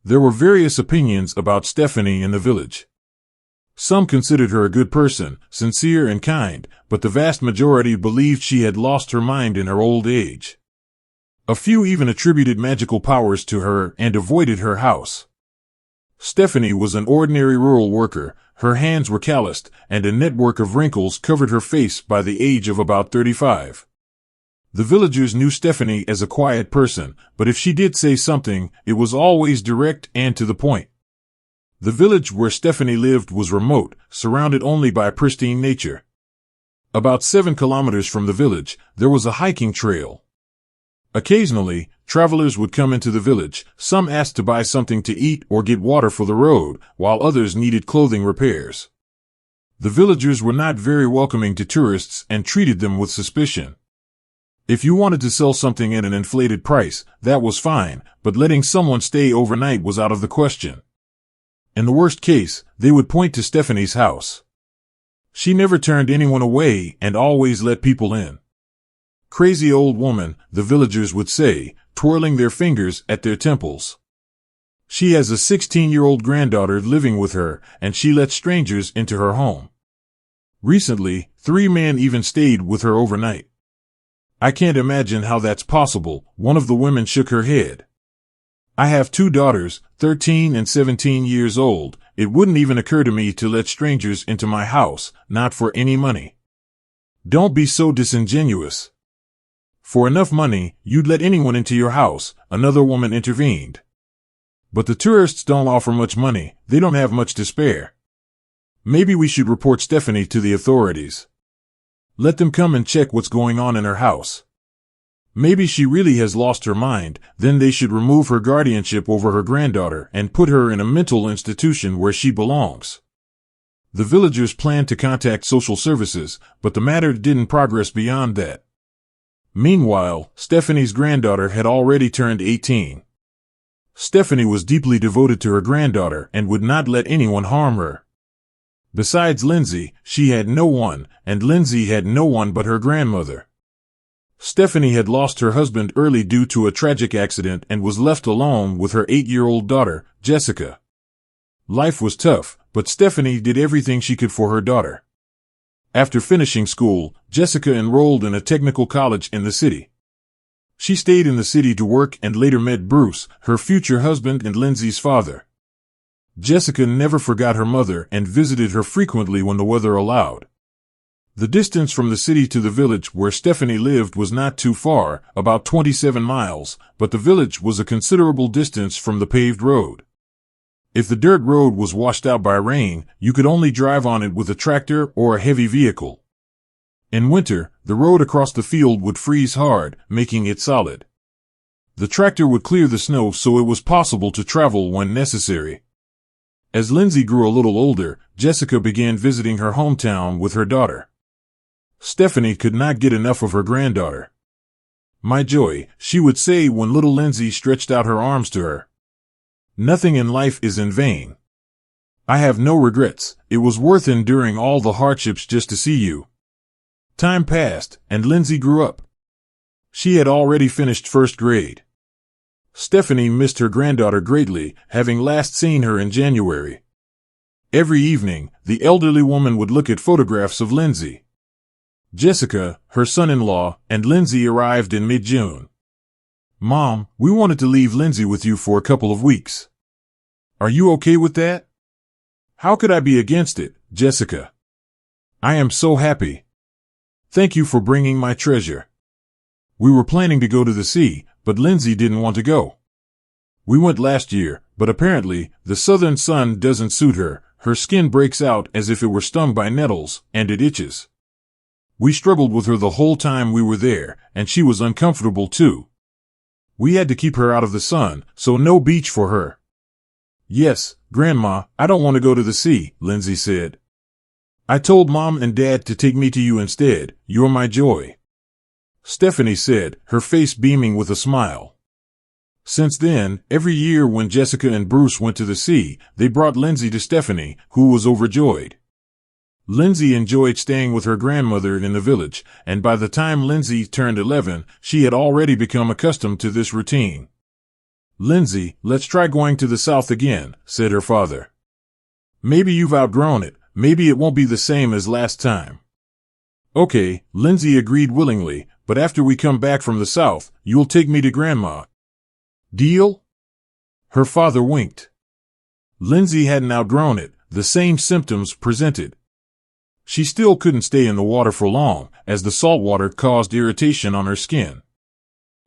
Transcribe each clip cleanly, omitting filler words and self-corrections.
There were various opinions about Stephanie in the village. Some considered her a good person, sincere and kind, but the vast majority believed she had lost her mind in her old age. A few even attributed magical powers to her and avoided her house. Stephanie was an ordinary rural worker, her hands were calloused, and a network of wrinkles covered her face by the age of about 35. The villagers knew Stephanie as a quiet person, but if she did say something, it was always direct and to the point. The village where Stephanie lived was remote, surrounded only by pristine nature. About 7 kilometers from the village, there was a hiking trail. Occasionally, travelers would come into the village, some asked to buy something to eat or get water for the road, while others needed clothing repairs. The villagers were not very welcoming to tourists and treated them with suspicion. If you wanted to sell something at an inflated price, that was fine, but letting someone stay overnight was out of the question. In the worst case, they would point to Stephanie's house. She never turned anyone away and always let people in. Crazy old woman, the villagers would say, twirling their fingers at their temples. She has a 16-year-old granddaughter living with her, and she lets strangers into her home. Recently, 3 men even stayed with her overnight. I can't imagine how that's possible, one of the women shook her head. I have 2 daughters, 13 and 17 years old. It wouldn't even occur to me to let strangers into my house, not for any money. Don't be so disingenuous. For enough money, you'd let anyone into your house, another woman intervened. But the tourists don't offer much money, they don't have much to spare. Maybe we should report Stephanie to the authorities. Let them come and check what's going on in her house. Maybe she really has lost her mind, then they should remove her guardianship over her granddaughter and put her in a mental institution where she belongs. The villagers planned to contact social services, but the matter didn't progress beyond that. Meanwhile, Stephanie's granddaughter had already turned 18. Stephanie was deeply devoted to her granddaughter and would not let anyone harm her. Besides Lindsay, she had no one, and Lindsay had no one but her grandmother. Stephanie had lost her husband early due to a tragic accident and was left alone with her 8-year-old daughter, Jessica. Life was tough, but Stephanie did everything she could for her daughter. After finishing school, Jessica enrolled in a technical college in the city. She stayed in the city to work and later met Bruce, her future husband and Lindsay's father. Jessica never forgot her mother and visited her frequently when the weather allowed. The distance from the city to the village where Stephanie lived was not too far, about 27 miles, but the village was a considerable distance from the paved road. If the dirt road was washed out by rain, you could only drive on it with a tractor or a heavy vehicle. In winter, the road across the field would freeze hard, making it solid. The tractor would clear the snow so it was possible to travel when necessary. As Lindsay grew a little older, Jessica began visiting her hometown with her daughter. Stephanie could not get enough of her granddaughter. "My joy," she would say when little Lindsay stretched out her arms to her. "Nothing in life is in vain. I have no regrets. It was worth enduring all the hardships just to see you." Time passed, and Lindsay grew up. She had already finished 1st grade. Stephanie missed her granddaughter greatly, having last seen her in January. Every evening, the elderly woman would look at photographs of Lindsay. Jessica, her son-in-law, and Lindsay arrived in mid-June. "Mom, we wanted to leave Lindsay with you for a couple of weeks. Are you okay with that?" "How could I be against it, Jessica? I am so happy. Thank you for bringing my treasure. We were planning to go to the sea, but Lindsay didn't want to go. We went last year, but apparently, the southern sun doesn't suit her. Her skin breaks out as if it were stung by nettles, and it itches. We struggled with her the whole time we were there, and she was uncomfortable too. We had to keep her out of the sun, so no beach for her." "Yes, Grandma, I don't want to go to the sea," Lindsay said. "I told Mom and Dad to take me to you instead. You're my joy," Stephanie said, her face beaming with a smile. Since then, every year when Jessica and Bruce went to the sea, they brought Lindsay to Stephanie, who was overjoyed. Lindsay enjoyed staying with her grandmother in the village, and by the time Lindsay turned 11, she had already become accustomed to this routine. "Lindsay, let's try going to the south again," said her father. "Maybe you've outgrown it. Maybe it won't be the same as last time." "Okay," Lindsay agreed willingly, "but after we come back from the south, you'll take me to Grandma. Deal?" Her father winked. Lindsay hadn't outgrown it. The same symptoms presented. She still couldn't stay in the water for long, as the salt water caused irritation on her skin.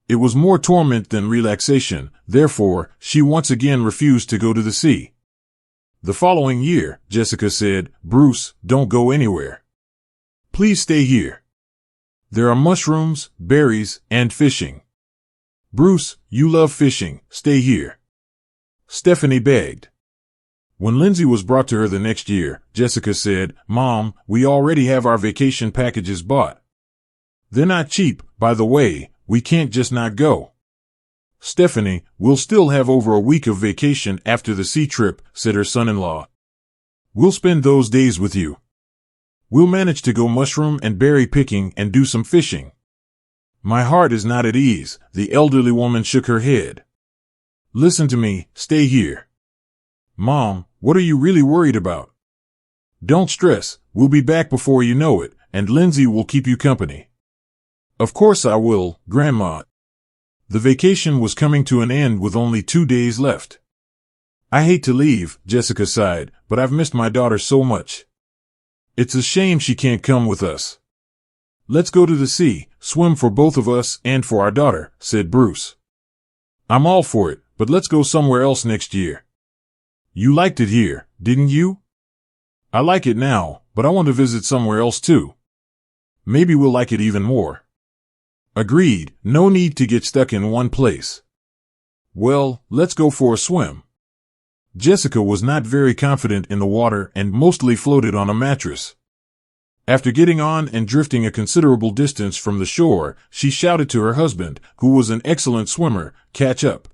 It was more torment than relaxation, therefore, she once again refused to go to the sea. The following year, Jessica said, "Bruce, don't go anywhere. Please stay here. There are mushrooms, berries, and fishing. Bruce, you love fishing, stay here." Stephanie begged. When Lindsay was brought to her the next year, Jessica said, "Mom, we already have our vacation packages bought. They're not cheap, by the way, we can't just not go." "Stephanie, we'll still have over a week of vacation after the sea trip," said her son-in-law. "We'll spend those days with you. We'll manage to go mushroom and berry picking and do some fishing." "My heart is not at ease," the elderly woman shook her head. "Listen to me, stay here." "Mom, what are you really worried about?" "Don't stress, we'll be back before you know it, and Lindsay will keep you company." "Of course I will, Grandma." The vacation was coming to an end with only 2 days left. "I hate to leave," Jessica sighed, "but I've missed my daughter so much. It's a shame she can't come with us." "Let's go to the sea, swim for both of us and for our daughter," said Bruce. "I'm all for it, but let's go somewhere else next year." "You liked it here, didn't you?" "I like it now, but I want to visit somewhere else too. Maybe we'll like it even more." "Agreed, no need to get stuck in one place." "Well, let's go for a swim." Jessica was not very confident in the water and mostly floated on a mattress. After getting on and drifting a considerable distance from the shore, she shouted to her husband, who was an excellent swimmer, "Catch up."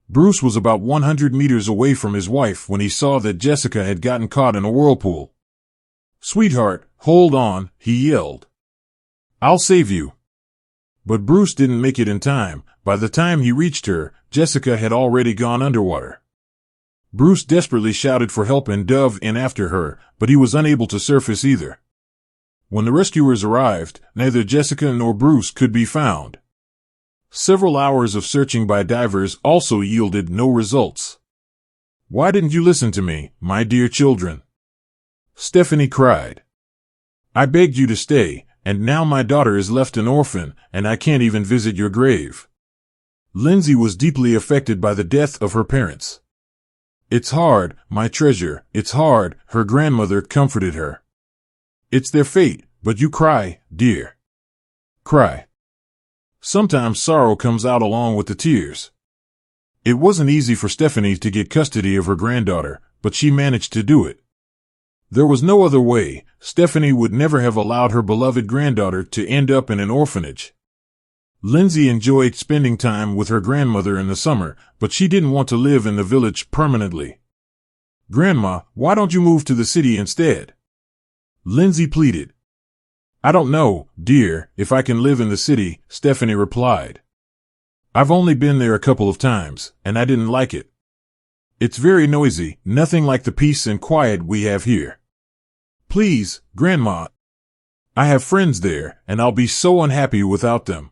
Bruce was about 100 meters away from his wife when he saw that Jessica had gotten caught in a whirlpool. "Sweetheart, hold on," he yelled. "I'll save you." But Bruce didn't make it in time. By the time he reached her, Jessica had already gone underwater. Bruce desperately shouted for help and dove in after her, but he was unable to surface either. When the rescuers arrived, neither Jessica nor Bruce could be found. Several hours of searching by divers also yielded no results. "Why didn't you listen to me, my dear children?" Stephanie cried. "I begged you to stay, and now my daughter is left an orphan, and I can't even visit your grave." Lindsay was deeply affected by the death of her parents. "It's hard, my treasure, it's hard," her grandmother comforted her. "It's their fate, but you cry, dear. Cry. Sometimes sorrow comes out along with the tears." It wasn't easy for Stephanie to get custody of her granddaughter, but she managed to do it. There was no other way. Stephanie would never have allowed her beloved granddaughter to end up in an orphanage. Lindsay enjoyed spending time with her grandmother in the summer, but she didn't want to live in the village permanently. "Grandma, why don't you move to the city instead?" Lindsay pleaded. "I don't know, dear, if I can live in the city," Stephanie replied. "I've only been there a couple of times, and I didn't like it. It's very noisy, nothing like the peace and quiet we have here. Please, Grandma. I have friends there, and I'll be so unhappy without them.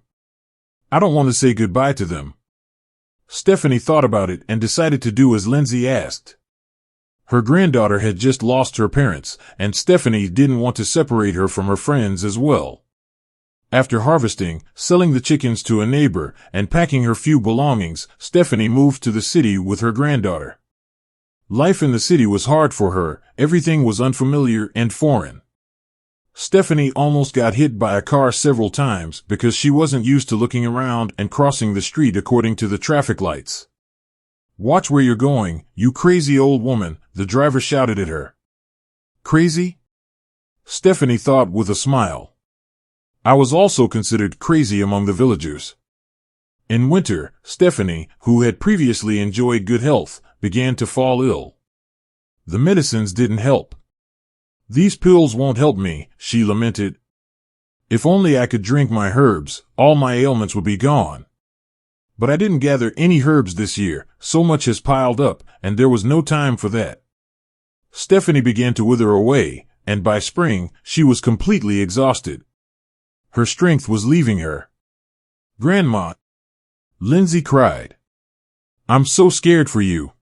I don't want to say goodbye to them." Stephanie thought about it and decided to do as Lindsay asked. Her granddaughter had just lost her parents, and Stephanie didn't want to separate her from her friends as well. After harvesting, selling the chickens to a neighbor, and packing her few belongings, Stephanie moved to the city with her granddaughter. Life in the city was hard for her, everything was unfamiliar and foreign. Stephanie almost got hit by a car several times because she wasn't used to looking around and crossing the street according to the traffic lights. "Watch where you're going, you crazy old woman," the driver shouted at her. "Crazy?" Stephanie thought with a smile. "I was also considered crazy among the villagers." In winter, Stephanie, who had previously enjoyed good health, began to fall ill. The medicines didn't help. "These pills won't help me," she lamented. "If only I could drink my herbs, all my ailments would be gone." But I didn't gather any herbs this year, so much has piled up, and there was no time for that. Stephanie began to wither away, and by spring, she was completely exhausted. Her strength was leaving her. "Grandma!" Lindsay cried. "I'm so scared for you.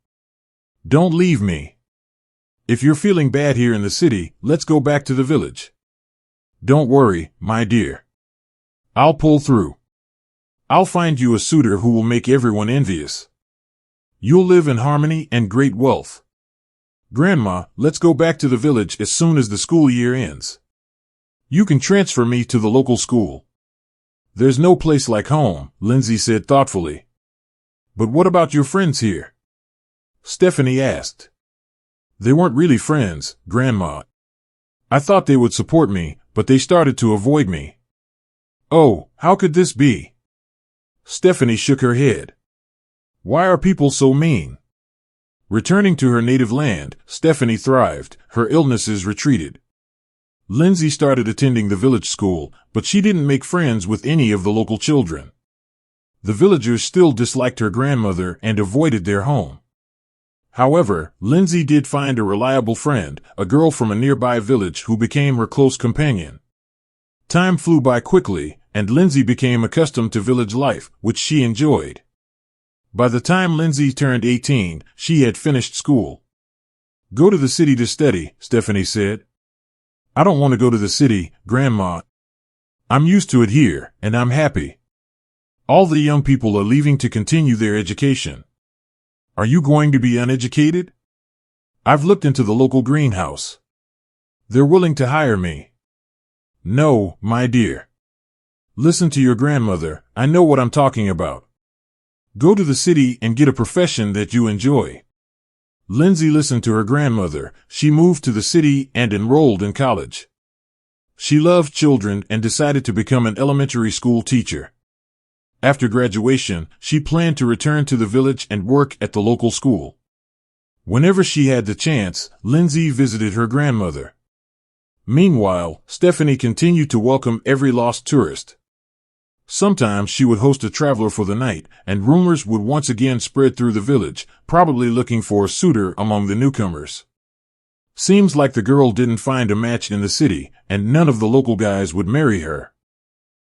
Don't leave me. If you're feeling bad here in the city, let's go back to the village. Don't worry, my dear. I'll pull through. I'll find you a suitor who will make everyone envious. You'll live in harmony and great wealth. Grandma, let's go back to the village as soon as the school year ends. You can transfer me to the local school." "There's no place like home," Lindsay said thoughtfully. "But what about your friends here?" Stephanie asked. "They weren't really friends, Grandma. I thought they would support me, but they started to avoid me." "Oh, how could this be?" Stephanie shook her head. "Why are people so mean?" Returning to her native land, Stephanie thrived. Her illnesses retreated. Lindsay started attending the village school, but she didn't make friends with any of the local children. The villagers still disliked her grandmother and avoided their home. However, Lindsay did find a reliable friend, a girl from a nearby village who became her close companion. Time flew by quickly, and Lindsay became accustomed to village life, which she enjoyed. By the time Lindsay turned 18, she had finished school. "Go to the city to study," Stephanie said. "I don't want to go to the city, Grandma. I'm used to it here, and I'm happy. All the young people are leaving to continue their education. Are you going to be uneducated? I've looked into the local greenhouse. They're willing to hire me." "No, my dear. Listen to your grandmother. I know what I'm talking about. Go to the city and get a profession that you enjoy." Lindsay listened to her grandmother. She moved to the city and enrolled in college. She loved children and decided to become an elementary school teacher. After graduation, she planned to return to the village and work at the local school. Whenever she had the chance, Lindsay visited her grandmother. Meanwhile, Stephanie continued to welcome every lost tourist. Sometimes she would host a traveler for the night, and rumors would once again spread through the village, probably looking for a suitor among the newcomers. Seems like the girl didn't find a match in the city, and none of the local guys would marry her.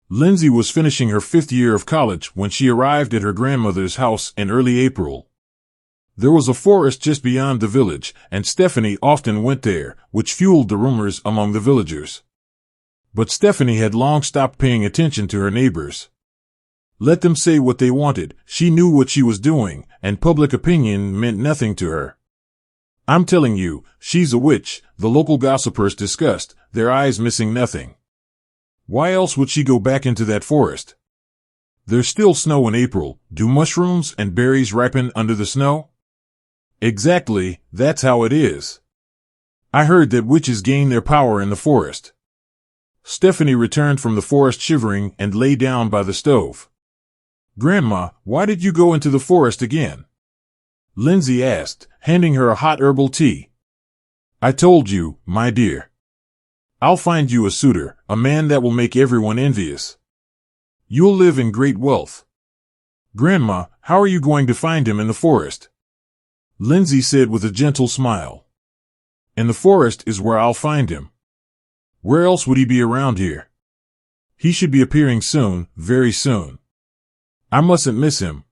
Lindsay was finishing her 5th year of college when she arrived at her grandmother's house in early April. There was a forest just beyond the village, and Stephanie often went there, which fueled the rumors among the villagers. But Stephanie had long stopped paying attention to her neighbors. Let them say what they wanted, she knew what she was doing, and public opinion meant nothing to her. "I'm telling you, she's a witch," the local gossipers discussed, their eyes missing nothing. Why else would she go back into that forest? There's still snow in April. Do mushrooms and berries ripen under the snow? Exactly, that's how it is. I heard that witches gain their power in the forest. Stephanie returned from the forest shivering and lay down by the stove. "Grandma, why did you go into the forest again?" Lindsay asked, handing her a hot herbal tea. "I told you, my dear. I'll find you a suitor, a man that will make everyone envious. You'll live in great wealth." "Grandma, how are you going to find him in the forest?" Lindsay said with a gentle smile. "In the forest is where I'll find him. Where else would he be around here? He should be appearing soon, very soon. I mustn't miss him."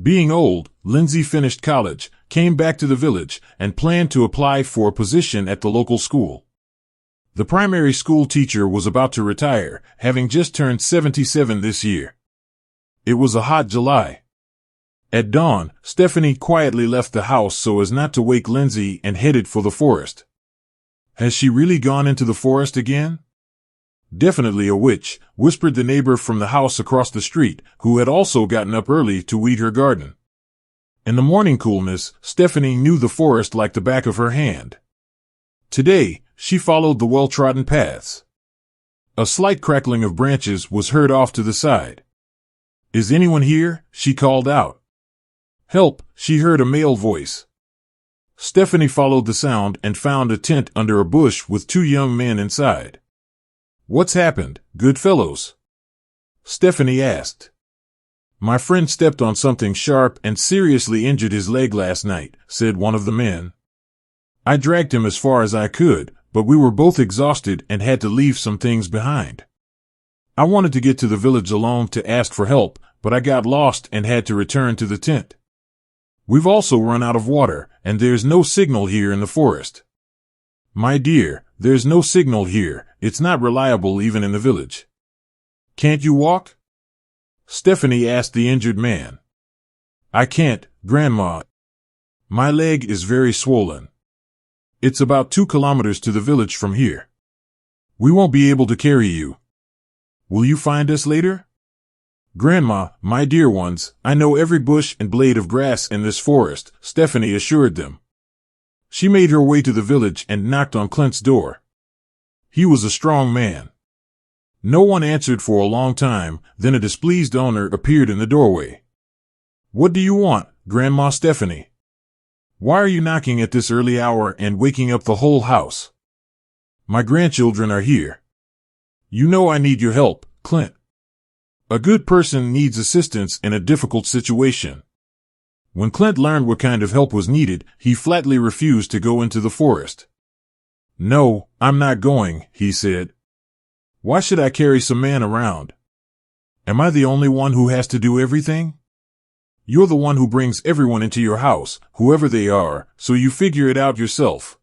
Being old, Lindsay finished college, came back to the village, and planned to apply for a position at the local school. The primary school teacher was about to retire, having just turned 77 this year. It was a hot July. At dawn, Stephanie quietly left the house so as not to wake Lindsay and headed for the forest. Has she really gone into the forest again? Definitely a witch, whispered the neighbor from the house across the street, who had also gotten up early to weed her garden. In the morning coolness, Stephanie knew the forest like the back of her hand. Today, she followed the well-trodden paths. A slight crackling of branches was heard off to the side. "Is anyone here?" she called out. "Help," she heard a male voice. Stephanie followed the sound and found a tent under a bush with 2 young men inside. "What's happened, good fellows?" Stephanie asked. My friend stepped on something sharp and seriously injured his leg last night, said one of the men. I dragged him as far as I could, but we were both exhausted and had to leave some things behind. I wanted to get to the village alone to ask for help, but I got lost and had to return to the tent. We've also run out of water, and there's no signal here in the forest. My dear, there's no signal here. It's not reliable even in the village. Can't you walk? Stephanie asked the injured man. I can't, Grandma. My leg is very swollen. It's about 2 kilometers to the village from here. We won't be able to carry you. Will you find us later? Grandma, my dear ones, I know every bush and blade of grass in this forest, Stephanie assured them. She made her way to the village and knocked on Clint's door. He was a strong man. No one answered for a long time, then a displeased owner appeared in the doorway. What do you want, Grandma Stephanie? Why are you knocking at this early hour and waking up the whole house? My grandchildren are here. You know I need your help, Clint. A good person needs assistance in a difficult situation. When Clint learned what kind of help was needed, he flatly refused to go into the forest. No, I'm not going, he said. Why should I carry some man around? Am I the only one who has to do everything? You're the one who brings everyone into your house, whoever they are, so you figure it out yourself.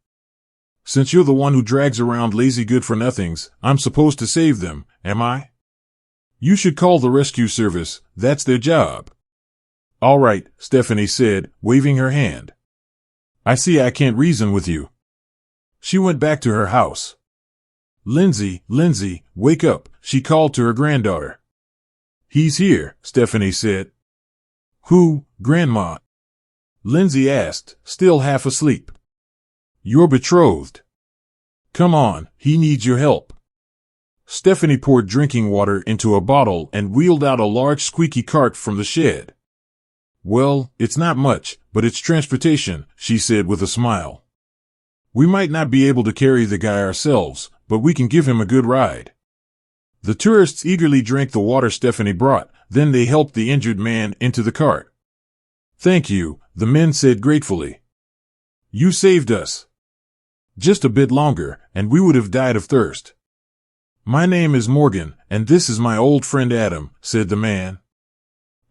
Since you're the one who drags around lazy good-for-nothings, I'm supposed to save them, am I? You should call the rescue service, that's their job. All right, Stephanie said, waving her hand. I see I can't reason with you. She went back to her house. Lindsay, wake up, she called to her granddaughter. He's here, Stephanie said. Who, Grandma? Lindsay asked, still half asleep. Your betrothed. Come on, he needs your help. Stephanie poured drinking water into a bottle and wheeled out a large squeaky cart from the shed. Well, it's not much, but it's transportation, she said with a smile. We might not be able to carry the guy ourselves, but we can give him a good ride. The tourists eagerly drank the water Stephanie brought, then they helped the injured man into the cart. Thank you, the men said gratefully. You saved us. Just a bit longer, and we would have died of thirst. My name is Morgan, and this is my old friend Adam, said the man.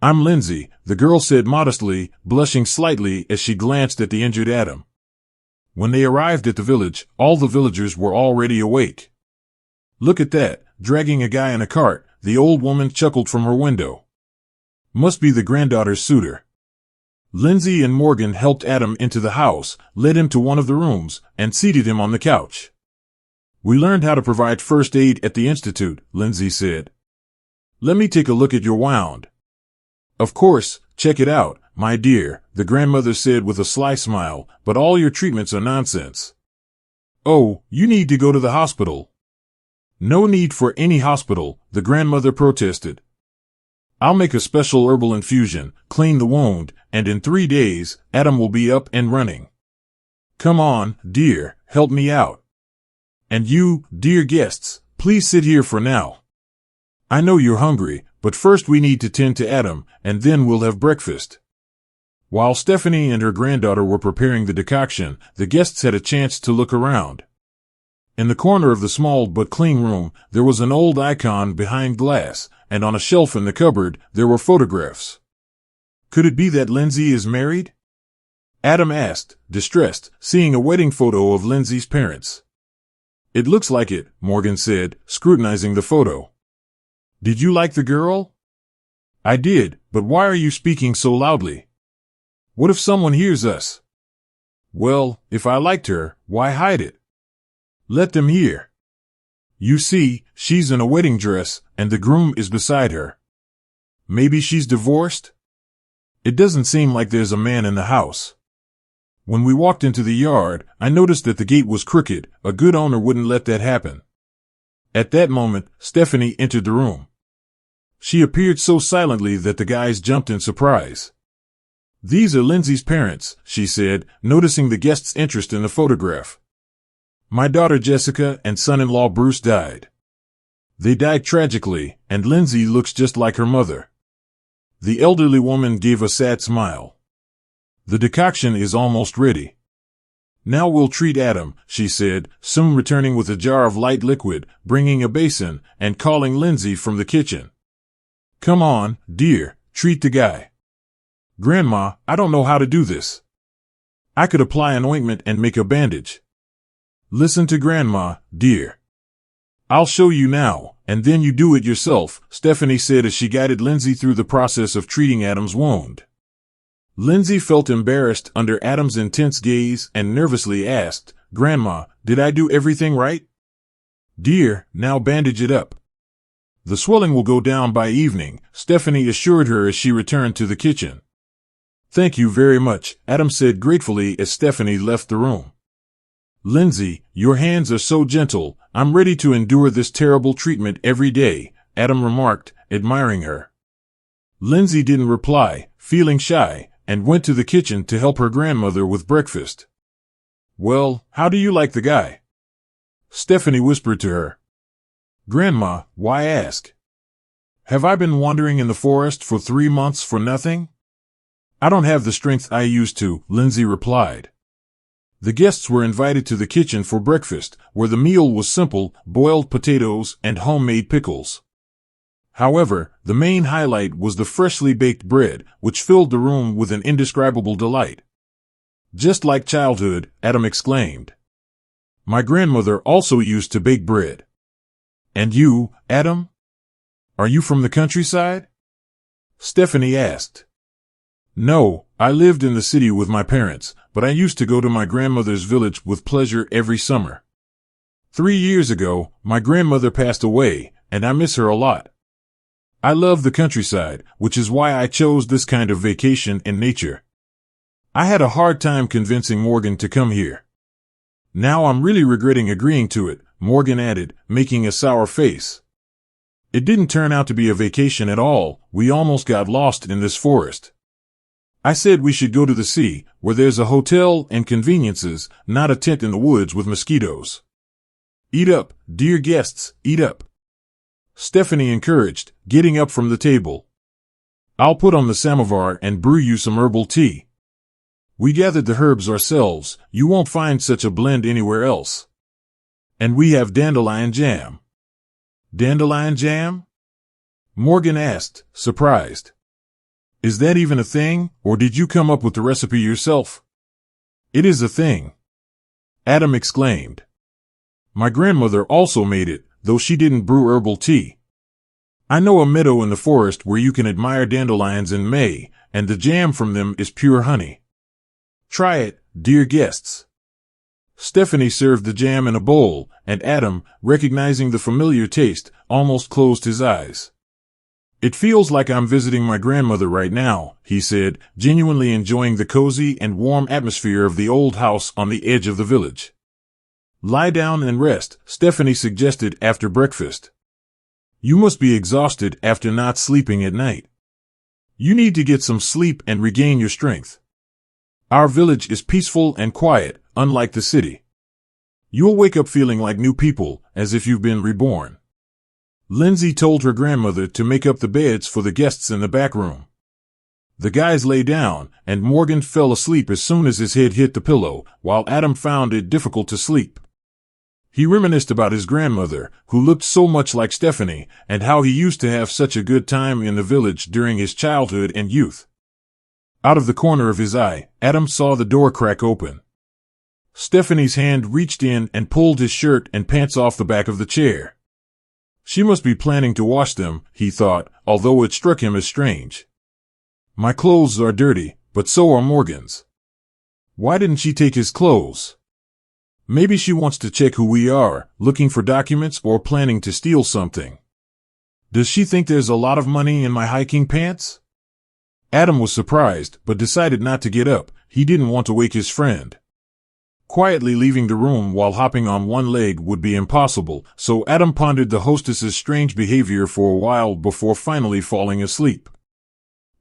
I'm Lindsay, the girl said modestly, blushing slightly as she glanced at the injured Adam. When they arrived at the village, all the villagers were already awake. Look at that, dragging a guy in a cart, the old woman chuckled from her window. Must be the granddaughter's suitor. Lindsay and Morgan helped Adam into the house, led him to one of the rooms, and seated him on the couch. We learned how to provide first aid at the institute, Lindsay said. Let me take a look at your wound. Of course, check it out, my dear, the grandmother said with a sly smile, but all your treatments are nonsense. Oh, you need to go to the hospital. No need for any hospital, the grandmother protested. I'll make a special herbal infusion, clean the wound, and in 3 days, Adam will be up and running. Come on, dear, help me out. And you, dear guests, please sit here for now. I know you're hungry, but first we need to tend to Adam, and then we'll have breakfast. While Stephanie and her granddaughter were preparing the decoction, the guests had a chance to look around. In the corner of the small but clean room, there was an old icon behind glass, and on a shelf in the cupboard, there were photographs. Could it be that Lindsay is married? Adam asked, distressed, seeing a wedding photo of Lindsay's parents. It looks like it, Morgan said, scrutinizing the photo. Did you like the girl? I did, but why are you speaking so loudly? What if someone hears us? Well, if I liked her, why hide it? Let them hear. You see, she's in a wedding dress, and the groom is beside her. Maybe she's divorced? It doesn't seem like there's a man in the house. When we walked into the yard, I noticed that the gate was crooked. A good owner wouldn't let that happen. At that moment, Stephanie entered the room. She appeared so silently that the guys jumped in surprise. These are Lindsay's parents, she said, noticing the guests' interest in the photograph. My daughter Jessica and son-in-law Bruce died. They died tragically, and Lindsay looks just like her mother. The elderly woman gave a sad smile. The decoction is almost ready. Now we'll treat Adam, she said, soon returning with a jar of light liquid, bringing a basin, and calling Lindsay from the kitchen. Come on, dear, treat the guy. Grandma, I don't know how to do this. I could apply an ointment and make a bandage. Listen to Grandma, dear. I'll show you now, and then you do it yourself, Stephanie said as she guided Lindsay through the process of treating Adam's wound. Lindsay felt embarrassed under Adam's intense gaze and nervously asked, Grandma, did I do everything right? Dear, now bandage it up. The swelling will go down by evening, Stephanie assured her as she returned to the kitchen. Thank you very much, Adam said gratefully as Stephanie left the room. Lindsay, your hands are so gentle, I'm ready to endure this terrible treatment every day, Adam remarked, admiring her. Lindsay didn't reply, feeling shy, and went to the kitchen to help her grandmother with breakfast. Well, how do you like the guy? Stephanie whispered to her. Grandma, why ask? Have I been wandering in the forest for 3 months for nothing? I don't have the strength I used to, Lindsay replied. The guests were invited to the kitchen for breakfast, where the meal was simple, boiled potatoes and homemade pickles. However, the main highlight was the freshly baked bread, which filled the room with an indescribable delight. Just like childhood, Adam exclaimed. My grandmother also used to bake bread. And you, Adam? Are you from the countryside? Stephanie asked. No, I lived in the city with my parents, but I used to go to my grandmother's village with pleasure every summer. 3 years ago, my grandmother passed away, and I miss her a lot. I love the countryside, which is why I chose this kind of vacation in nature. I had a hard time convincing Morgan to come here. Now I'm really regretting agreeing to it, Morgan added, making a sour face. It didn't turn out to be a vacation at all, we almost got lost in this forest. I said we should go to the sea, where there's a hotel and conveniences, not a tent in the woods with mosquitoes. Eat up, dear guests, eat up. Stephanie encouraged, getting up from the table. I'll put on the samovar and brew you some herbal tea. We gathered the herbs ourselves, you won't find such a blend anywhere else. And we have dandelion jam. Dandelion jam? Morgan asked, surprised. Is that even a thing, or did you come up with the recipe yourself? It is a thing. Adam exclaimed. My grandmother also made it, though she didn't brew herbal tea. I know a meadow in the forest where you can admire dandelions in May, and the jam from them is pure honey. Try it, dear guests. Stephanie served the jam in a bowl, and Adam, recognizing the familiar taste, almost closed his eyes. It feels like I'm visiting my grandmother right now, he said, genuinely enjoying the cozy and warm atmosphere of the old house on the edge of the village. Lie down and rest, Stephanie suggested after breakfast. You must be exhausted after not sleeping at night. You need to get some sleep and regain your strength. Our village is peaceful and quiet, unlike the city. You'll wake up feeling like new people, as if you've been reborn. Lindsay told her grandmother to make up the beds for the guests in the back room. The guys lay down, and Morgan fell asleep as soon as his head hit the pillow, while Adam found it difficult to sleep. He reminisced about his grandmother, who looked so much like Stephanie, and how he used to have such a good time in the village during his childhood and youth. Out of the corner of his eye, Adam saw the door crack open. Stephanie's hand reached in and pulled his shirt and pants off the back of the chair. She must be planning to wash them, he thought, although it struck him as strange. My clothes are dirty, but so are Morgan's. Why didn't she take his clothes? Maybe she wants to check who we are, looking for documents or planning to steal something. Does she think there's a lot of money in my hiking pants? Adam was surprised, but decided not to get up. He didn't want to wake his friend. Quietly leaving the room while hopping on one leg would be impossible, so Adam pondered the hostess's strange behavior for a while before finally falling asleep.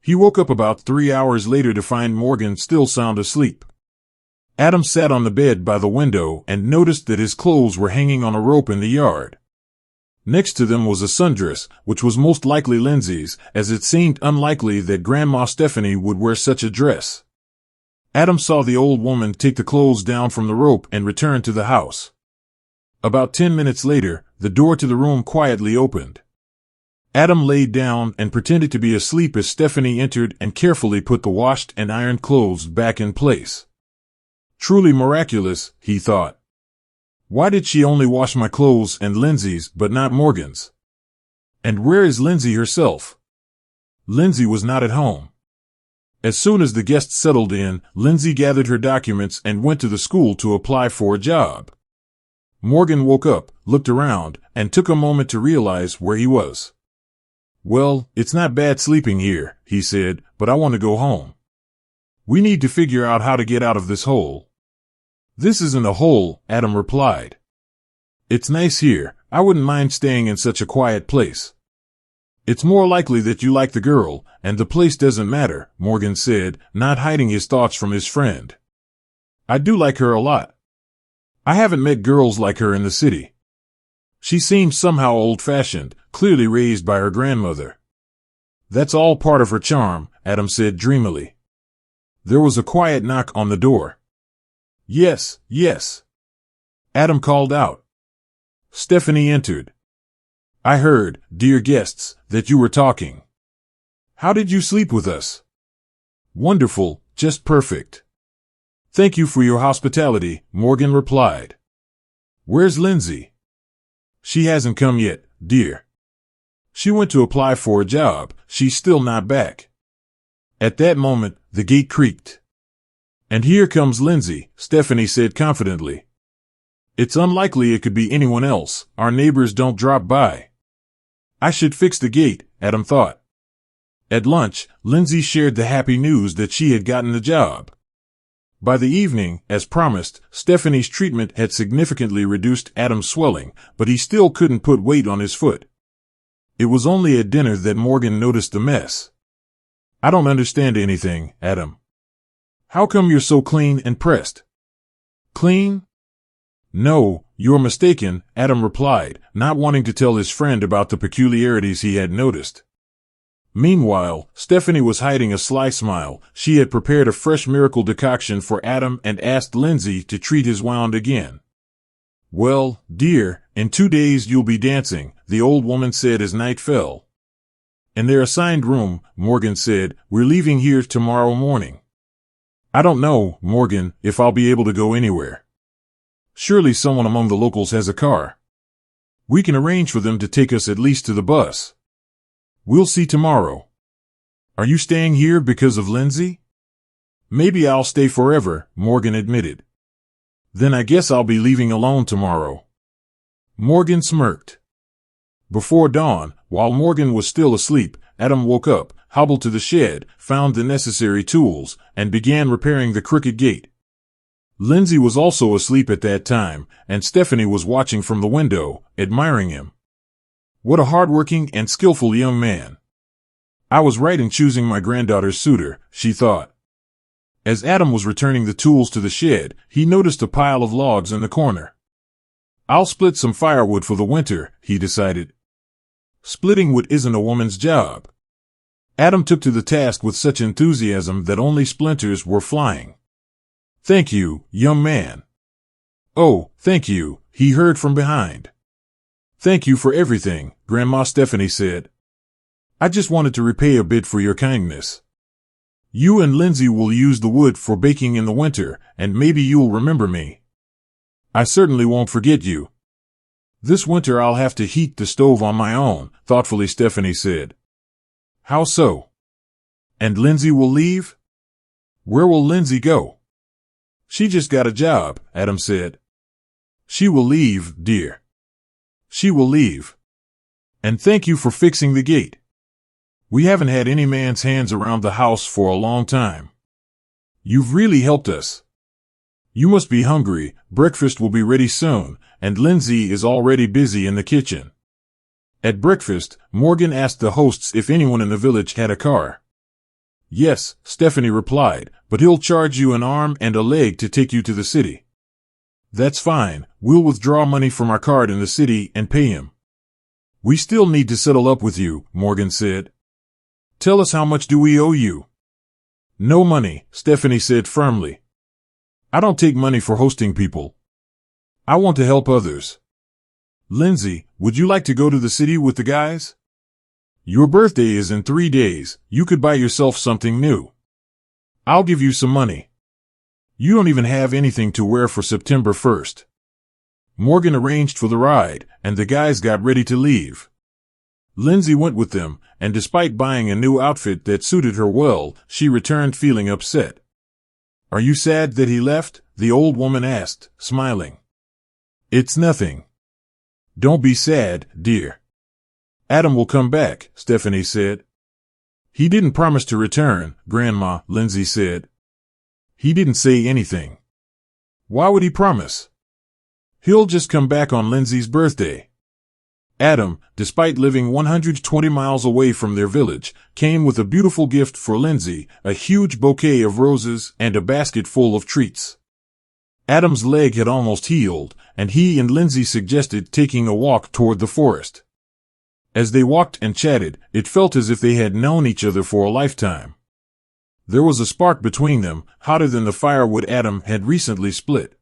He woke up about 3 hours later to find Morgan still sound asleep. Adam sat on the bed by the window and noticed that his clothes were hanging on a rope in the yard. Next to them was a sundress, which was most likely Lindsay's, as it seemed unlikely that Grandma Stephanie would wear such a dress. Adam saw the old woman take the clothes down from the rope and return to the house. About 10 minutes later, the door to the room quietly opened. Adam laid down and pretended to be asleep as Stephanie entered and carefully put the washed and ironed clothes back in place. Truly miraculous, he thought. Why did she only wash my clothes and Lindsay's but not Morgan's? And where is Lindsay herself? Lindsay was not at home. As soon as the guests settled in, Lindsay gathered her documents and went to the school to apply for a job. Morgan woke up, looked around, and took a moment to realize where he was. Well, it's not bad sleeping here, he said, but I want to go home. We need to figure out how to get out of this hole. This isn't a hole, Adam replied. It's nice here. I wouldn't mind staying in such a quiet place. It's more likely that you like the girl, and the place doesn't matter, Morgan said, not hiding his thoughts from his friend. I do like her a lot. I haven't met girls like her in the city. She seems somehow old-fashioned, clearly raised by her grandmother. That's all part of her charm, Adam said dreamily. There was a quiet knock on the door. Yes, yes. Adam called out. Stephanie entered. I heard, dear guests, that you were talking. How did you sleep with us? Wonderful, just perfect. Thank you for your hospitality, Morgan replied. Where's Lindsay? She hasn't come yet, dear. She went to apply for a job. She's still not back. At that moment, the gate creaked. And here comes Lindsay, Stephanie said confidently. It's unlikely it could be anyone else. Our neighbors don't drop by. I should fix the gate, Adam thought. At lunch, Lindsay shared the happy news that she had gotten the job. By the evening, as promised, Stephanie's treatment had significantly reduced Adam's swelling, but he still couldn't put weight on his foot. It was only at dinner that Morgan noticed the mess. I don't understand anything, Adam. How come you're so clean and pressed? Clean? No, you're mistaken, Adam replied, not wanting to tell his friend about the peculiarities he had noticed. Meanwhile, Stephanie was hiding a sly smile. She had prepared a fresh miracle decoction for Adam and asked Lindsay to treat his wound again. Well, dear, in 2 days you'll be dancing, the old woman said as night fell. In their assigned room, Morgan said, we're leaving here tomorrow morning. I don't know, Morgan, if I'll be able to go anywhere. Surely someone among the locals has a car. We can arrange for them to take us at least to the bus. We'll see tomorrow. Are you staying here because of Lindsay? Maybe I'll stay forever, Morgan admitted. Then I guess I'll be leaving alone tomorrow. Morgan smirked. Before dawn, while Morgan was still asleep, Adam woke up, hobbled to the shed, found the necessary tools, and began repairing the crooked gate. Lindsay was also asleep at that time, and Stephanie was watching from the window, admiring him. What a hard-working and skillful young man. I was right in choosing my granddaughter's suitor, she thought. As Adam was returning the tools to the shed, he noticed a pile of logs in the corner. I'll split some firewood for the winter, he decided. Splitting wood isn't a woman's job. Adam took to the task with such enthusiasm that only splinters were flying. Thank you, young man. Oh, thank you, he heard from behind. Thank you for everything, Grandma Stephanie said. I just wanted to repay a bit for your kindness. You and Lindsay will use the wood for baking in the winter, and maybe you'll remember me. I certainly won't forget you. This winter I'll have to heat the stove on my own, thoughtfully Stephanie said. How so? And Lindsay will leave? Where will Lindsay go? She just got a job, Adam said. She will leave, dear. She will leave. And thank you for fixing the gate. We haven't had any man's hands around the house for a long time. You've really helped us. You must be hungry, breakfast will be ready soon, and Lindsay is already busy in the kitchen. At breakfast, Morgan asked the hosts if anyone in the village had a car. Yes, Stephanie replied, but he'll charge you an arm and a leg to take you to the city. That's fine, we'll withdraw money from our card in the city and pay him. We still need to settle up with you, Morgan said. Tell us, how much do we owe you? No money, Stephanie said firmly. I don't take money for hosting people. I want to help others. Lindsay, would you like to go to the city with the guys? Your birthday is in 3 days. You could buy yourself something new. I'll give you some money. You don't even have anything to wear for September 1st. Morgan arranged for the ride, and the guys got ready to leave. Lindsay went with them, and despite buying a new outfit that suited her well, she returned feeling upset. Are you sad that he left? The old woman asked, smiling. It's nothing. Don't be sad, dear. Adam will come back, Stephanie said. He didn't promise to return, Grandma, Lindsay said. He didn't say anything. Why would he promise? He'll just come back on Lindsay's birthday. Adam, despite living 120 miles away from their village, came with a beautiful gift for Lindsay, a huge bouquet of roses and a basket full of treats. Adam's leg had almost healed, and he and Lindsay suggested taking a walk toward the forest. As they walked and chatted, it felt as if they had known each other for a lifetime. There was a spark between them, hotter than the firewood Adam had recently split.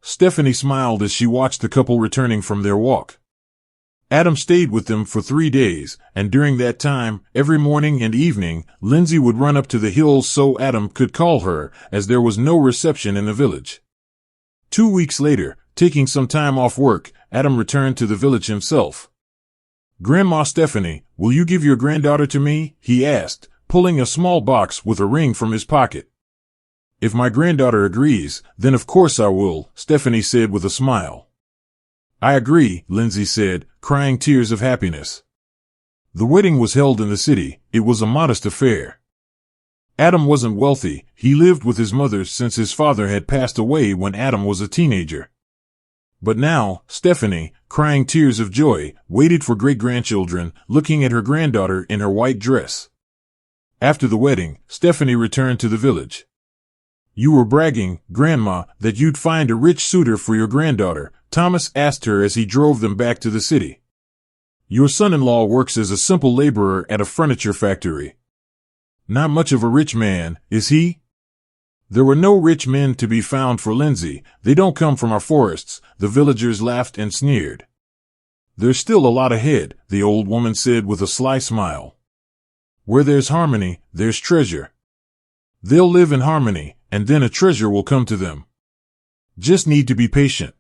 Stephanie smiled as she watched the couple returning from their walk. Adam stayed with them for 3 days, and during that time, every morning and evening, Lindsay would run up to the hills so Adam could call her, as there was no reception in the village. 2 weeks later, taking some time off work, Adam returned to the village himself. Grandma Stephanie, will you give your granddaughter to me? He asked, pulling a small box with a ring from his pocket. If my granddaughter agrees, then of course I will, Stephanie said with a smile. I agree, Lindsay said, crying tears of happiness. The wedding was held in the city. It was a modest affair. Adam wasn't wealthy. He lived with his mother since his father had passed away when Adam was a teenager. But now, Stephanie, crying tears of joy, waited for great-grandchildren, looking at her granddaughter in her white dress. After the wedding, Stephanie returned to the village. You were bragging, Grandma, that you'd find a rich suitor for your granddaughter, Thomas asked her as he drove them back to the city. Your son-in-law works as a simple laborer at a furniture factory. Not much of a rich man, is he? There were no rich men to be found for Lindsay. They don't come from our forests, the villagers laughed and sneered. There's still a lot ahead, the old woman said with a sly smile. Where there's harmony, there's treasure. They'll live in harmony, and then a treasure will come to them. Just need to be patient.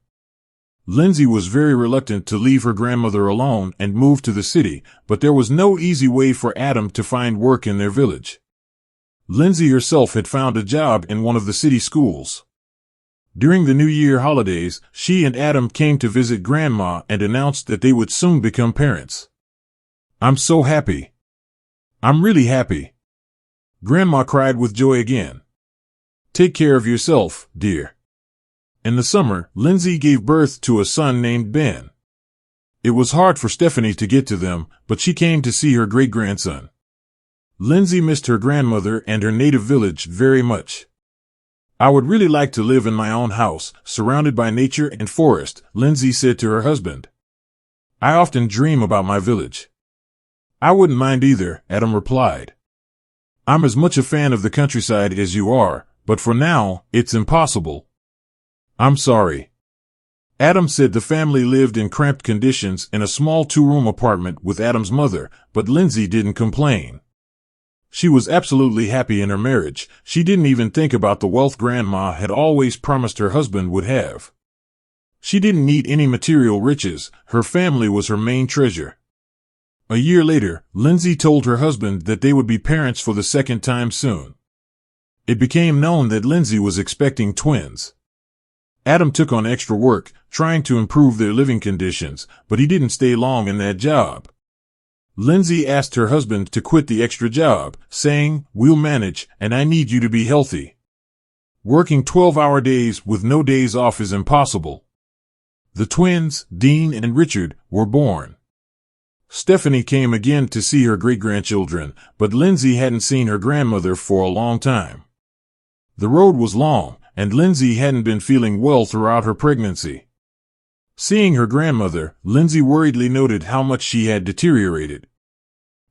Lindsay was very reluctant to leave her grandmother alone and move to the city, but there was no easy way for Adam to find work in their village. Lindsay herself had found a job in one of the city schools. During the New Year holidays, she and Adam came to visit Grandma and announced that they would soon become parents. I'm so happy. I'm really happy. Grandma cried with joy again. Take care of yourself, dear. In the summer, Lindsay gave birth to a son named Ben. It was hard for Stephanie to get to them, but she came to see her great-grandson. Lindsay missed her grandmother and her native village very much. I would really like to live in my own house, surrounded by nature and forest, Lindsay said to her husband. I often dream about my village. I wouldn't mind either, Adam replied. I'm as much a fan of the countryside as you are, but for now, it's impossible. I'm sorry. Adam said the family lived in cramped conditions in a small 2-room apartment with Adam's mother, but Lindsay didn't complain. She was absolutely happy in her marriage. She didn't even think about the wealth Grandma had always promised her husband would have. She didn't need any material riches. Her family was her main treasure. A year later, Lindsay told her husband that they would be parents for the second time soon. It became known that Lindsay was expecting twins. Adam took on extra work, trying to improve their living conditions, but he didn't stay long in that job. Lindsay asked her husband to quit the extra job, saying, "We'll manage, and I need you to be healthy. Working 12-hour days with no days off is impossible." The twins, Dean and Richard, were born. Stephanie came again to see her great-grandchildren, but Lindsay hadn't seen her grandmother for a long time. The road was long, and Lindsay hadn't been feeling well throughout her pregnancy. Seeing her grandmother, Lindsay worriedly noted how much she had deteriorated.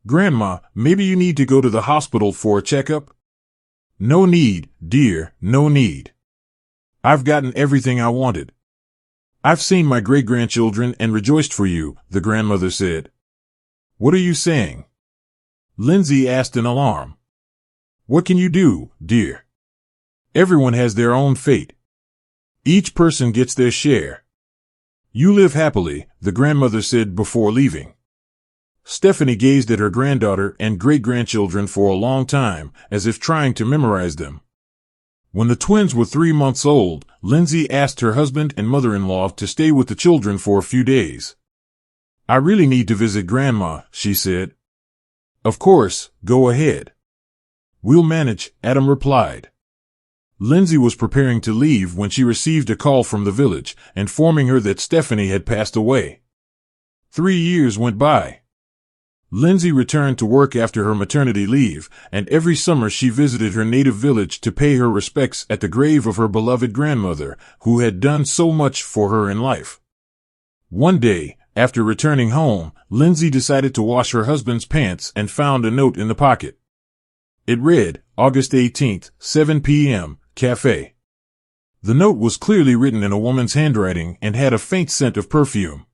"Grandma, maybe you need to go to the hospital for a checkup?" "No need, dear, no need. I've gotten everything I wanted. I've seen my great-grandchildren and rejoiced for you," the grandmother said. "What are you saying?" Lindsay asked in alarm. "What can you do, dear? Everyone has their own fate. Each person gets their share. You live happily," the grandmother said before leaving. Stephanie gazed at her granddaughter and great-grandchildren for a long time, as if trying to memorize them. When the twins were 3 months old, Lindsay asked her husband and mother-in-law to stay with the children for a few days. "I really need to visit Grandma," she said. "Of course, go ahead. We'll manage," Adam replied. Lindsay was preparing to leave when she received a call from the village, informing her that Stephanie had passed away. 3 years went by. Lindsay returned to work after her maternity leave, and every summer she visited her native village to pay her respects at the grave of her beloved grandmother, who had done so much for her in life. One day, after returning home, Lindsay decided to wash her husband's pants and found a note in the pocket. It read, "August 18th, 7 p.m., Cafe." The note was clearly written in a woman's handwriting and had a faint scent of perfume.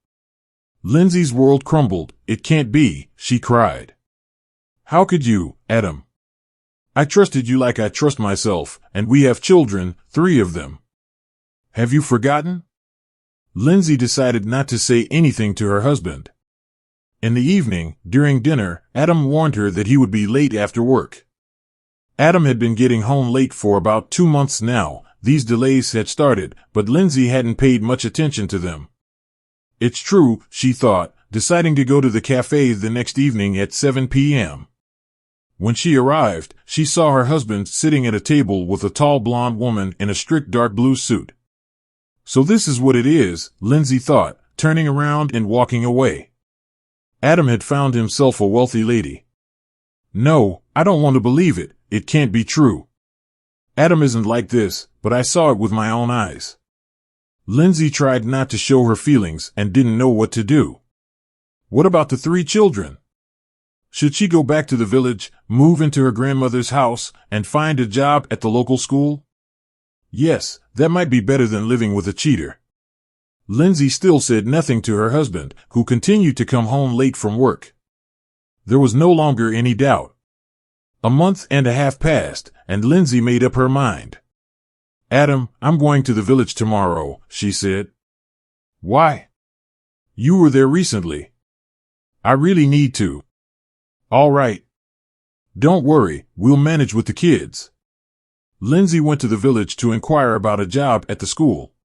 Lindsay's world crumbled. "It can't be," she cried. "How could you, Adam? I trusted you like I trust myself, and we have children, 3 of them. Have you forgotten?" Lindsay decided not to say anything to her husband. In the evening, during dinner, Adam warned her that he would be late after work. Adam had been getting home late for about 2 months now. These delays had started, but Lindsay hadn't paid much attention to them. "It's true," she thought, deciding to go to the cafe the next evening at 7 p.m. When she arrived, she saw her husband sitting at a table with a tall blonde woman in a strict dark blue suit. "So this is what it is," Lindsay thought, turning around and walking away. Adam had found himself a wealthy lady. "No, I don't want to believe it. It can't be true. Adam isn't like this, but I saw it with my own eyes." Lindsay tried not to show her feelings and didn't know what to do. What about the 3 children? Should she go back to the village, move into her grandmother's house, and find a job at the local school? Yes, that might be better than living with a cheater. Lindsay still said nothing to her husband, who continued to come home late from work. There was no longer any doubt. A month and a half passed, and Lindsay made up her mind. "Adam, I'm going to the village tomorrow," she said. "Why?" "You were there recently." "I really need to." "All right. Don't worry, we'll manage with the kids." Lindsay went to the village to inquire about a job at the school.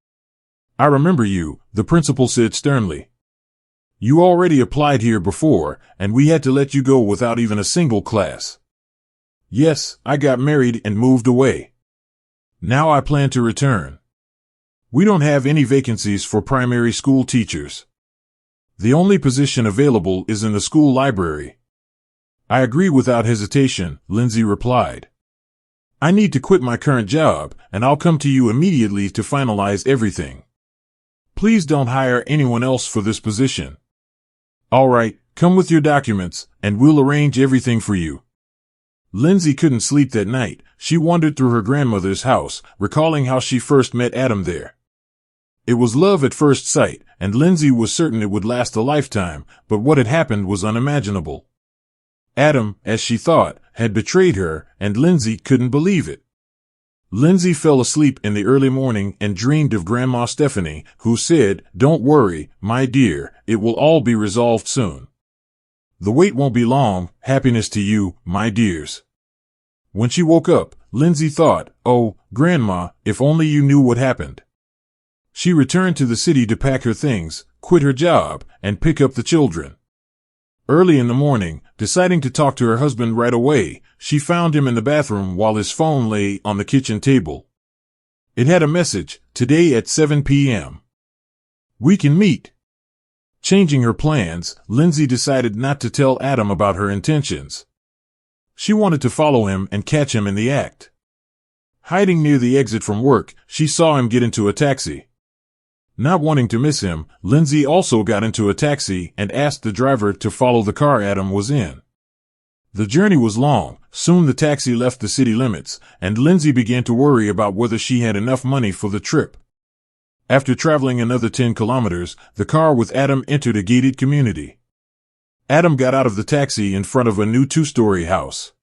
"I remember you," the principal said sternly. "You already applied here before, and we had to let you go without even a single class." "Yes, I got married and moved away. Now I plan to return. We don't have any vacancies for primary school teachers. The only position available is in the school library." "I agree without hesitation," Lindsay replied. "I need to quit my current job, and I'll come to you immediately to finalize everything. Please don't hire anyone else for this position." "All right, come with your documents, and we'll arrange everything for you." Lindsay couldn't sleep that night. She wandered through her grandmother's house, recalling how she first met Adam there. It was love at first sight, and Lindsay was certain it would last a lifetime, but what had happened was unimaginable. Adam, as she thought, had betrayed her, and Lindsay couldn't believe it. Lindsay fell asleep in the early morning and dreamed of Grandma Stephanie, who said, "Don't worry, my dear, it will all be resolved soon. The wait won't be long, happiness to you, my dears." When she woke up, Lindsay thought, "Oh, Grandma, if only you knew what happened." She returned to the city to pack her things, quit her job, and pick up the children. Early in the morning, deciding to talk to her husband right away, she found him in the bathroom while his phone lay on the kitchen table. It had a message, "Today at 7 p.m. We can meet." Changing her plans, Lindsay decided not to tell Adam about her intentions. She wanted to follow him and catch him in the act. Hiding near the exit from work, she saw him get into a taxi. Not wanting to miss him, Lindsay also got into a taxi and asked the driver to follow the car Adam was in. The journey was long. Soon the taxi left the city limits, and Lindsay began to worry about whether she had enough money for the trip. After traveling another 10 kilometers, the car with Adam entered a gated community. Adam got out of the taxi in front of a new 2-story house.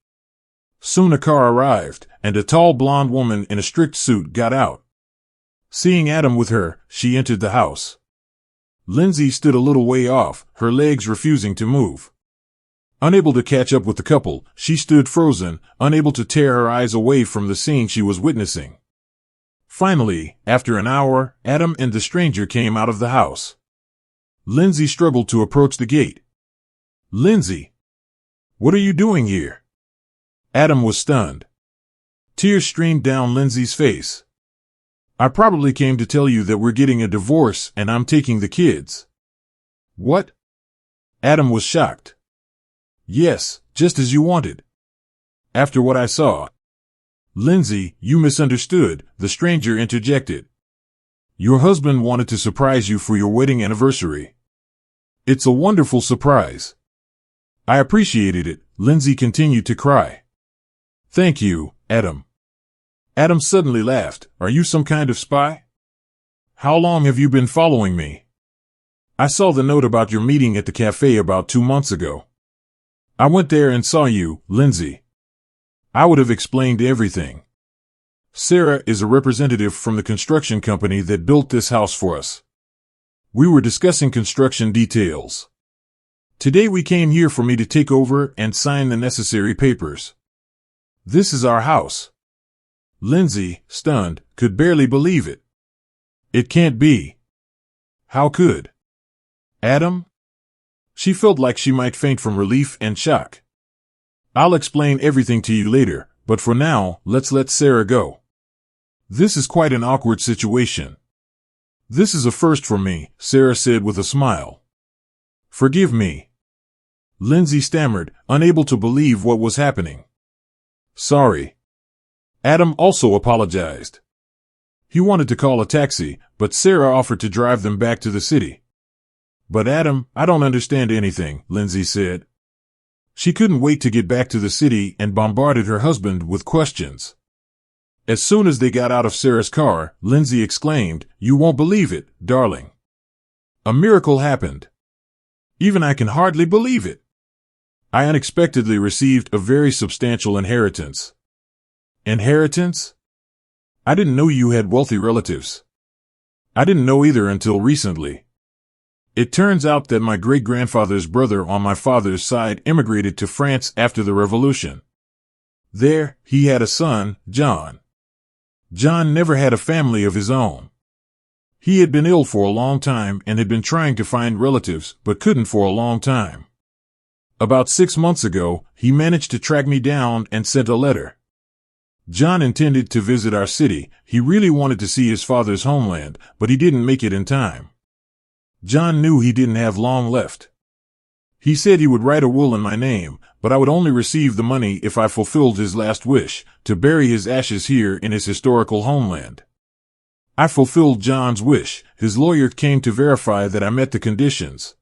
Soon a car arrived, and a tall blonde woman in a strict suit got out. Seeing Adam with her, she entered the house. Lindsay stood a little way off, her legs refusing to move. Unable to catch up with the couple, she stood frozen, unable to tear her eyes away from the scene she was witnessing. Finally, after an hour, Adam and the stranger came out of the house. Lindsay struggled to approach the gate. "Lindsay, what are you doing here?" Adam was stunned. Tears streamed down Lindsay's face. "I probably came to tell you that we're getting a divorce and I'm taking the kids." "What?" Adam was shocked. "Yes, just as you wanted. After what I saw." "Lindsay, you misunderstood," the stranger interjected. "Your husband wanted to surprise you for your wedding anniversary." "It's a wonderful surprise." "I appreciated it," Lindsay continued to cry. "Thank you, Adam." Adam suddenly laughed. "Are you some kind of spy? How long have you been following me? I saw the note about your meeting at the cafe about 2 months ago. I went there and saw you, Lindsay. I would have explained everything. Sarah is a representative from the construction company that built this house for us. We were discussing construction details. Today we came here for me to take over and sign the necessary papers. This is our house." Lindsay, stunned, could barely believe it. "It can't be. How could Adam?" She felt like she might faint from relief and shock. "I'll explain everything to you later, but for now, let's let Sarah go. This is quite an awkward situation." "This is a first for me," Sarah said with a smile. "Forgive me." Lindsay stammered, unable to believe what was happening. "Sorry." Adam also apologized. He wanted to call a taxi, but Sarah offered to drive them back to the city. "But Adam, I don't understand anything," Lindsay said. She couldn't wait to get back to the city and bombarded her husband with questions. As soon as they got out of Sarah's car, Lindsay exclaimed, "You won't believe it, darling. A miracle happened. Even I can hardly believe it. I unexpectedly received a very substantial inheritance." "Inheritance? I didn't know you had wealthy relatives." "I didn't know either until recently. It turns out that my great-grandfather's brother on my father's side immigrated to France after the Revolution. There, he had a son, John. John never had a family of his own. He had been ill for a long time and had been trying to find relatives, but couldn't for a long time. About 6 months ago, he managed to track me down and sent a letter. John intended to visit our city. He really wanted to see his father's homeland, but he didn't make it in time. John knew he didn't have long left. He said he would write a will in my name, but I would only receive the money if I fulfilled his last wish, to bury his ashes here in his historical homeland. I fulfilled John's wish. His lawyer came to verify that I met the conditions.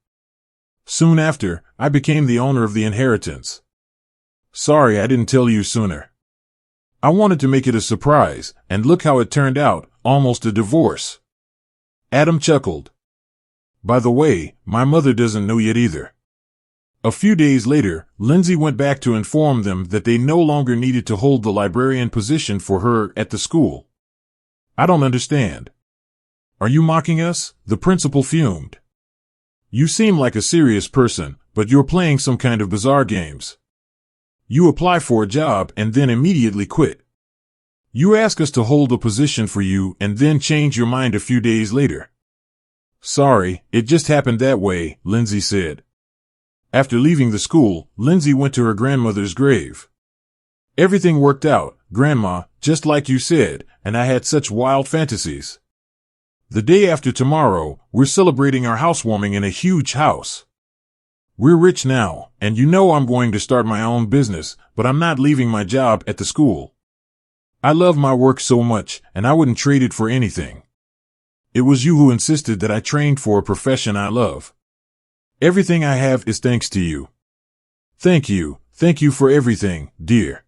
Soon after, I became the owner of the inheritance. Sorry I didn't tell you sooner. I wanted to make it a surprise, and look how it turned out, almost a divorce." Adam chuckled. "By the way, my mother doesn't know yet either." A few days later, Lindsay went back to inform them that they no longer needed to hold the librarian position for her at the school. "I don't understand. Are you mocking us?" the principal fumed. "You seem like a serious person, but you're playing some kind of bizarre games. You apply for a job and then immediately quit. You ask us to hold a position for you and then change your mind a few days later." "Sorry, it just happened that way," Lindsay said. After leaving the school, Lindsay went to her grandmother's grave. "Everything worked out, Grandma, just like you said, and I had such wild fantasies. The day after tomorrow, we're celebrating our housewarming in a huge house. We're rich now, and you know I'm going to start my own business, but I'm not leaving my job at the school. I love my work so much, and I wouldn't trade it for anything. It was you who insisted that I trained for a profession I love. Everything I have is thanks to you. Thank you for everything, dear.